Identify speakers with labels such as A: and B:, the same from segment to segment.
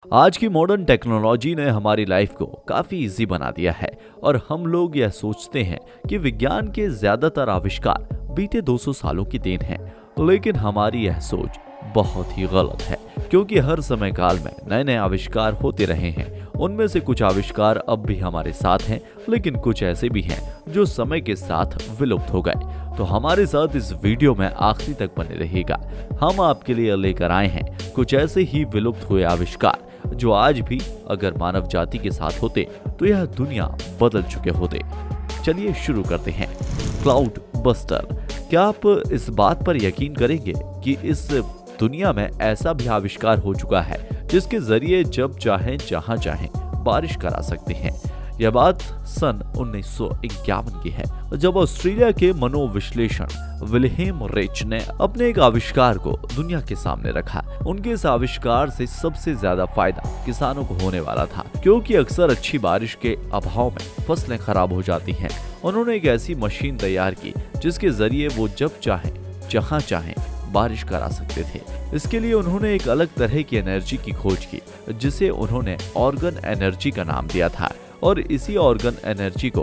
A: आज की modern technology ने हमारी लाइफ को काफी इजी बना दिया है और हम लोग यह सोचते हैं कि विज्ञान के ज्यादातर आविष्कार बीते 200 सालों की देन है। लेकिन हमारी यह सोच बहुत ही गलत है, क्योंकि हर समय काल में नए नए आविष्कार होते रहे हैं। उनमें से कुछ आविष्कार अब भी हमारे साथ हैं, लेकिन कुछ ऐसे भी हैं जो समय के साथ विलुप्त हो गए। तो हमारे साथ इस वीडियो में आखिरी तक बने रहेगा। हम आपके लिए लेकर आए हैं कुछ ऐसे ही विलुप्त हुए आविष्कार जो आज भी अगर मानव जाति के साथ होते तो यह दुनिया बदल चुके होते। चलिए शुरू करते हैं। Cloud buster. क्या आप इस बात पर यकीन करेंगे कि इस दुनिया में ऐसा भी आविष्कार हो चुका है जिसके जरिए जब चाहें जहां चाहें बारिश करा सकते हैं। यह बात सन 1951 की है, जब ऑस्ट्रेलिया के मनोविश्लेषण विल्हेम रिच ने अपने एक आविष्कार को दुनिया के सामने रखा। उनके इस आविष्कार से सबसे ज्यादा फायदा किसानों को होने वाला था, क्योंकि अक्सर अच्छी बारिश के अभाव में फसलें खराब हो जाती हैं। उन्होंने एक ऐसी मशीन तैयार की जिसके जरिए वो जब चाहें जहां चाहें बारिश करा सकते थे। इसके लिए उन्होंने एक अलग तरह की एनर्जी की खोज की, जिसे उन्होंने ऑर्गन एनर्जी का नाम दिया था। और इसी ऑर्गन एनर्जी को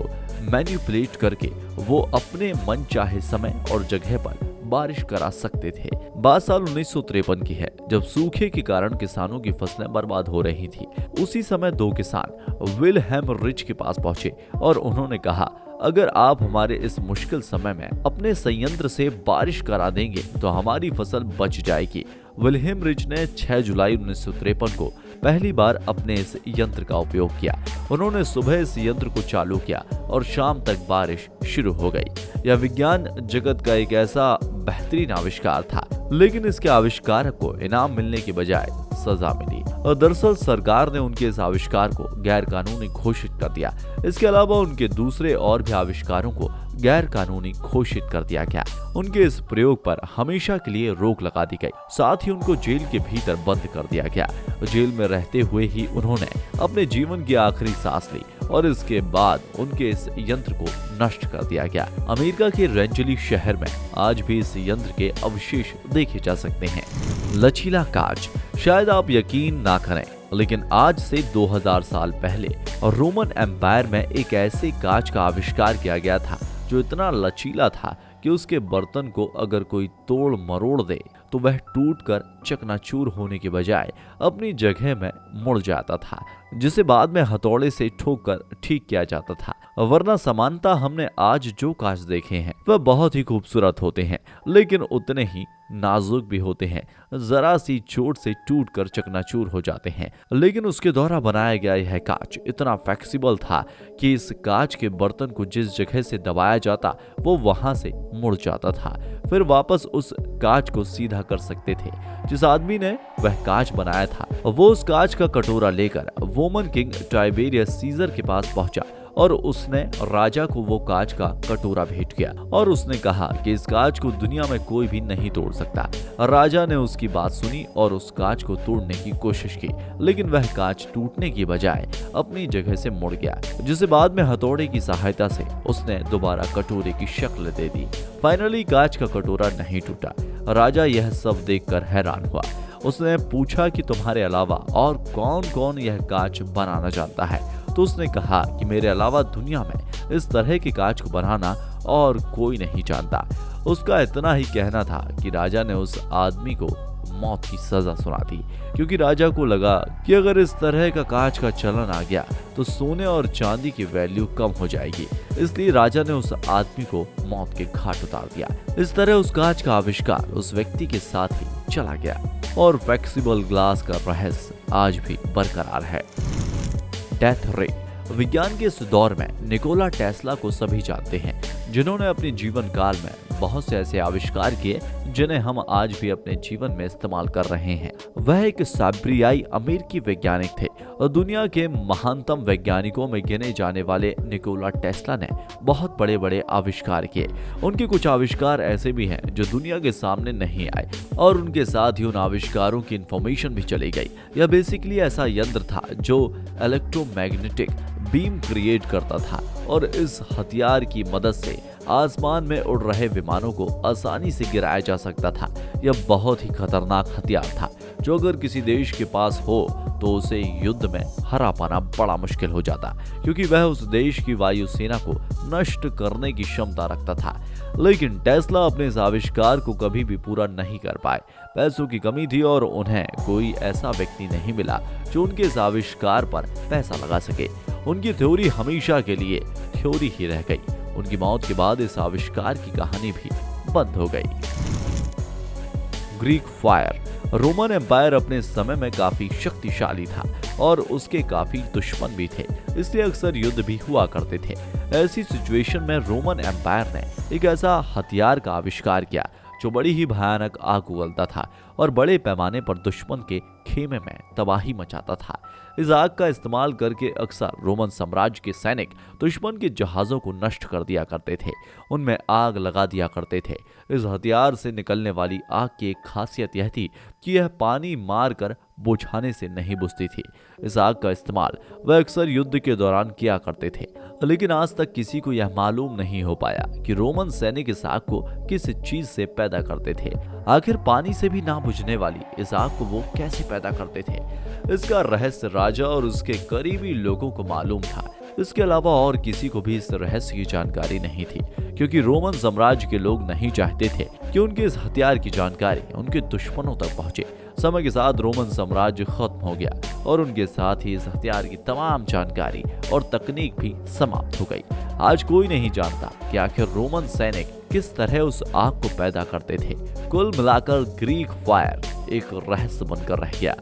A: मैनिपुलेट करके वो अपने मन चाहे समय और जगह पर बारिश करा सकते थे। बात साल 1953 की है, जब सूखे के कारण किसानों की फसलें बर्बाद हो रही थी। उसी समय दो किसान विल्हेम रिच के पास पहुंचे और उन्होंने कहा, अगर आप हमारे इस मुश्किल समय में अपने संयंत्र से बारिश करा देंगे तो हमारी फसल बच जाएगी। विल्हेम रिच ने 6 जुलाई 1953 को पहली बार अपने इस यंत्र का उपयोग किया। उन्होंने सुबह इस यंत्र को चालू किया और शाम तक बारिश शुरू हो गई। यह विज्ञान जगत का एक ऐसा बेहतरीन आविष्कार था, लेकिन इसके आविष्कारक को इनाम मिलने के बजाय सजा मिली। और दरअसल सरकार ने उनके इस आविष्कार को गैर कानूनी घोषित कर दिया। इसके अलावा उनके दूसरे और भी आविष्कारों को गैर कानूनी घोषित कर दिया गया। उनके इस प्रयोग पर हमेशा के लिए रोक लगा दी गई। साथ ही उनको जेल के भीतर बंद कर दिया गया। जेल में रहते हुए ही उन्होंने अपने जीवन की आखिरी सांस ली और इसके बाद उनके इस यंत्र को नष्ट कर दिया गया। अमेरिका के रेंजली शहर में आज भी इस यंत्र के अवशेष देखे जा सकते हैं। लचीला कांच। शायद आप यकीन ना करें, लेकिन आज से 2000 साल पहले रोमन एम्पायर में एक ऐसे कांच का आविष्कार किया गया था जो इतना लचीला था कि उसके बर्तन को अगर कोई तोड़ मरोड़ दे तो वह टूटकर चकनाचूर होने के बजाय अपनी जगह में मुड़ जाता था, जिसे बाद में हथौड़े से ठोककर ठीक किया जाता था। वरना समानता हमने आज जो कांच देखे हैं वह बहुत ही खूबसूरत होते हैं, लेकिन उतने ही नाजुक भी होते हैं। जरा सी चोट से टूटकर चकनाचूर हो जाते हैं। लेकिन उसके द्वारा बनाया गया यह कांच इतना फ्लेक्सिबल था कि इस कांच के बर्तन को जिस जगह से दबाया जाता वो वहां से मुड़ जाता था। फिर वापस उस कांच को सीधा कर सकते थे। जिस आदमी ने वह कांच बनाया था वो उस कांच का कटोरा लेकर रोमन किंग टाइबेरियस सीजर के पास पहुंचा और उसने राजा को वो कांच का कटोरा भेंट किया और उसने कहा कि इस कांच को दुनिया में कोई भी नहीं तोड़ सकता। राजा ने उसकी बात सुनी और उस कांच को तोड़ने की कोशिश की, लेकिन वह कांच टूटने की बजाय अपनी जगह से मुड़ गया, जिसे बाद में हथौड़े की सहायता से उसने दोबारा कटोरे की शक्ल दे दी। फाइनली कांच का कटोरा नहीं टूटा। राजा यह सब देखकर हैरान हुआ। उसने पूछा कि तुम्हारे अलावा और कौन कौन यह कांच बनाना जानता है? तो उसने कहा कि मेरे अलावा दुनिया में इस तरह के कांच को बनाना और कोई नहीं जानता। उसका इतना ही कहना था कि राजा ने उस आदमी को मौत की सजा सुना दी, क्योंकि राजा को लगा कि अगर इस तरह का कांच का चलन आ गया तो सोने और चांदी की वैल्यू कम हो जाएगी। इसलिए राजा ने उस आदमी को मौत के घाट उतार दिया। इस तरह उस कांच का आविष्कार उस व्यक्ति के साथ ही चला गया और फ्लेक्सिबल ग्लास का रहस्य आज भी बरकरार है। डेथ रे। विज्ञान के इस दौर में निकोला टेस्ला को सभी जानते हैं, जिन्होंने अपने जीवन काल में बहुत से ऐसे आविष्कार किए जिन्हें हम आज भी अपने जीवन में इस्तेमाल कर रहे हैं। वह एक साइबेरियाई अमेरिकी वैज्ञानिक थे और दुनिया के महानतम वैज्ञानिकों में गिने जाने वाले निकोला टेस्ला ने बहुत बड़े बड़े आविष्कार किए। उनके कुछ आविष्कार ऐसे भी हैं जो दुनिया के सामने नहीं आए और उनके साथ ही उन आविष्कारों की इंफॉर्मेशन भी चली गई। यह बेसिकली ऐसा यंत्र था जो इलेक्ट्रोमैग्नेटिक बीम क्रिएट करता था और इस हथियार की मदद से आसमान में उड़ रहे विमानों को आसानी से गिराया जा सकता था। यह बहुत ही खतरनाक हथियार था जो अगर किसी देश के पास हो तो उसे युद्ध में हरा पाना बड़ा मुश्किल हो जाता, क्योंकि वह उस देश की वायुसेना को नष्ट करने की क्षमता रखता था। लेकिन टेस्ला अपने इस आविष्कार को कभी भी पूरा नहीं कर पाए। पैसों की कमी थी और उन्हें कोई ऐसा व्यक्ति नहीं मिला जो उनके इस आविष्कार पर पैसा लगा सके। उनकी थ्योरी हमेशा के लिए थ्योरी ही रह गई। उनकी मौत के बाद इस आविष्कार की कहानी भी बंद हो गई। Greek fire. रोमन एम्पायर अपने समय में काफी शक्तिशाली था और उसके काफी दुश्मन भी थे, इसलिए अक्सर युद्ध भी हुआ करते थे। ऐसी सिचुएशन में रोमन एम्पायर ने एक ऐसा हथियार का आविष्कार किया जो बड़ी ही भयानक आग उगलता था और बड़े पैमाने पर दुश्मन के खेमे में तबाही मचाता था। इस आग का इस्तेमाल करके अक्सर रोमन साम्राज्य के सैनिक दुश्मन के जहाजों को नष्ट कर दिया करते थे, उनमें आग लगा दिया करते थे। इस हथियार से निकलने वाली आग की एक खासियत यह थी कि यह पानी मारकर बुझाने से नहीं बुझती थी। इस आग का इस्तेमाल वह अक्सर युद्ध के दौरान किया करते थे, लेकिन आज तक किसी को यह मालूम नहीं हो पाया कि रोमन सैनिक इस आग को किस चीज से पैदा करते थे। आखिर पानी से भी ना बुझने वाली इस आग को वो कैसे पैदा करते थे? इसका रहस्य राजा और उसके करीबी लोगों को मालूम था। इसके अलावा और किसी को भी इस रहस्य की जानकारी नहीं थी, क्योंकि रोमन साम्राज्य के लोग नहीं चाहते थे कि उनके इस हथियार की जानकारी उनके दुश्मनों तक पहुंचे। समय के साथ रोमन साम्राज्य खत्म हो गया और उनके साथ ही इस हथियार की तमाम जानकारी और तकनीक भी समाप्त हो गई। आज कोई नहीं जानता कि आखिर रोमन सैनिक किस तरह उस आग को पैदा करते थे। कुल मिलाकर ग्रीक फायर एक रहस्य बनकर रह गया।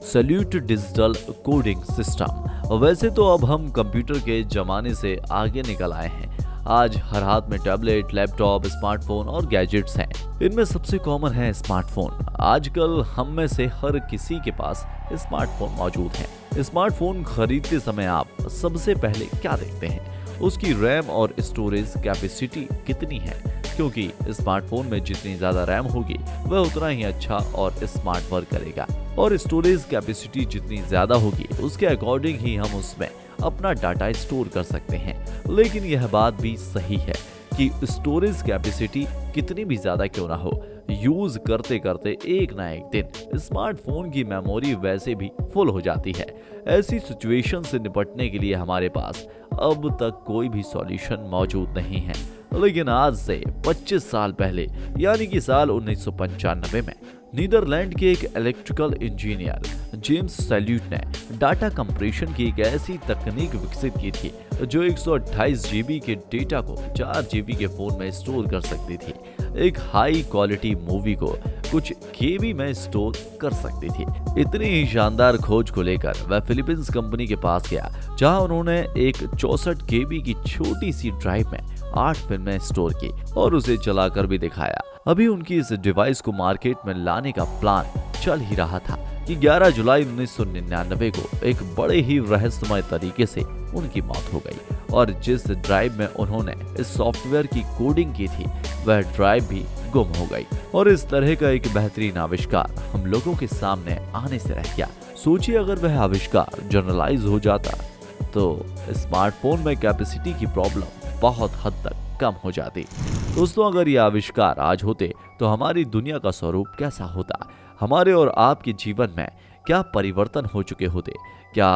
A: Salute digital coding system. वैसे तो अब हम कंप्यूटर के जमाने से आगे निकल आए हैं। आज हर हाथ में टैबलेट, लैपटॉप, स्मार्टफोन और गैजेट्स हैं। इनमें सबसे कॉमन है स्मार्टफोन। आजकल हम में से हर किसी के पास स्मार्टफोन मौजूद है। स्मार्टफोन खरीदते समय आप सबसे पहले क्या देखते हैं? उसकी रैम और स्टोरेज कैपेसिटी कितनी है, क्योंकि स्मार्टफोन में जितनी ज्यादा रैम होगी वह उतना ही अच्छा और स्मार्ट वर्क करेगा, और स्टोरेज कैपेसिटी जितनी ज्यादा होगी उसके अकॉर्डिंग ही हम उसमें अपना डाटा स्टोर कर सकते हैं। लेकिन यह बात भी सही है कि स्टोरेज कैपेसिटी कितनी भी ज्यादा क्यों ना हो, यूज करते करते एक ना एक दिन स्मार्टफोन की मेमोरी वैसे भी फुल हो जाती है। ऐसी सिचुएशन से निपटने के लिए हमारे पास अब तक कोई भी सॉल्यूशन मौजूद नहीं है। लेकिन आज से 25 साल पहले यानी कि साल 1995 में नीदरलैंड के एक इलेक्ट्रिकल इंजीनियर जेम्स सैल्यूट ने डाटा कंप्रेशन की एक ऐसी तकनीक विकसित की थी जो 128 जीबी के डेटा को 4 जीबी के फोन में स्टोर कर सकती थी। एक हाई क्वालिटी मूवी को कुछ केबी में स्टोर कर सकती थी। इतनी ही शानदार खोज को लेकर वह फिलीपींस कंपनी के पास गया, जहां उन्होंने एक 64 केबी की छोटी सी ड्राइव में 8 फिल्में स्टोर की और उसे चलाकर भी दिखाया। अभी उनकी इस डिवाइस को मार्केट में लाने का प्लान चल ही रहा था कि 11 जुलाई 1999 को एक बड़े ही रहस्यमय तरीके से उनकी मौत हो गई, और जिस ड्राइव में उन्होंने इस सॉफ्टवेयर की कोडिंग की थी वह ड्राइव भी गुम हो गई। और इस तरह का एक बेहतरीन आविष्कार हम लोगों के सामने आने से रह गया। सोचिए अगर वह आविष्कार जनरलाइज हो जाता तो स्मार्टफोन में कैपेसिटी की प्रॉब्लम बहुत हद तक कम हो जाती। दोस्तों, अगर ये आविष्कार आज होते तो हमारी दुनिया का स्वरूप कैसा होता? हमारे और आपके जीवन में क्या परिवर्तन हो चुके होते? क्या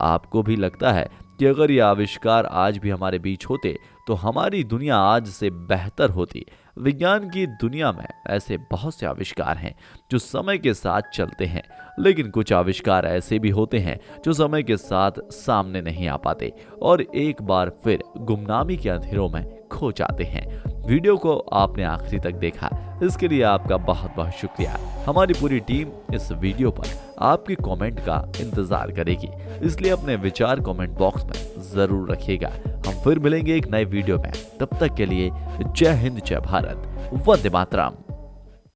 A: आपको भी लगता है कि अगर ये आविष्कार आज भी हमारे बीच होते तो हमारी दुनिया आज से बेहतर होती? विज्ञान की दुनिया में ऐसे बहुत से आविष्कार हैं जो समय के साथ चलते हैं, लेकिन कुछ आविष्कार ऐसे भी होते हैं जो समय के साथ सामने नहीं आ पाते और एक बार फिर गुमनामी के अंधेरों में खो जाते हैं। वीडियो को आपने आखिरी तक देखा, इसके लिए आपका बहुत बहुत शुक्रिया। हमारी पूरी टीम इस वीडियो पर आपके कमेंट का इंतजार करेगी, इसलिए अपने विचार कमेंट बॉक्स में जरूर रखिएगा। हम फिर मिलेंगे एक नए वीडियो में। तब तक के लिए जय हिंद, जय भारत, वंदे मातरम।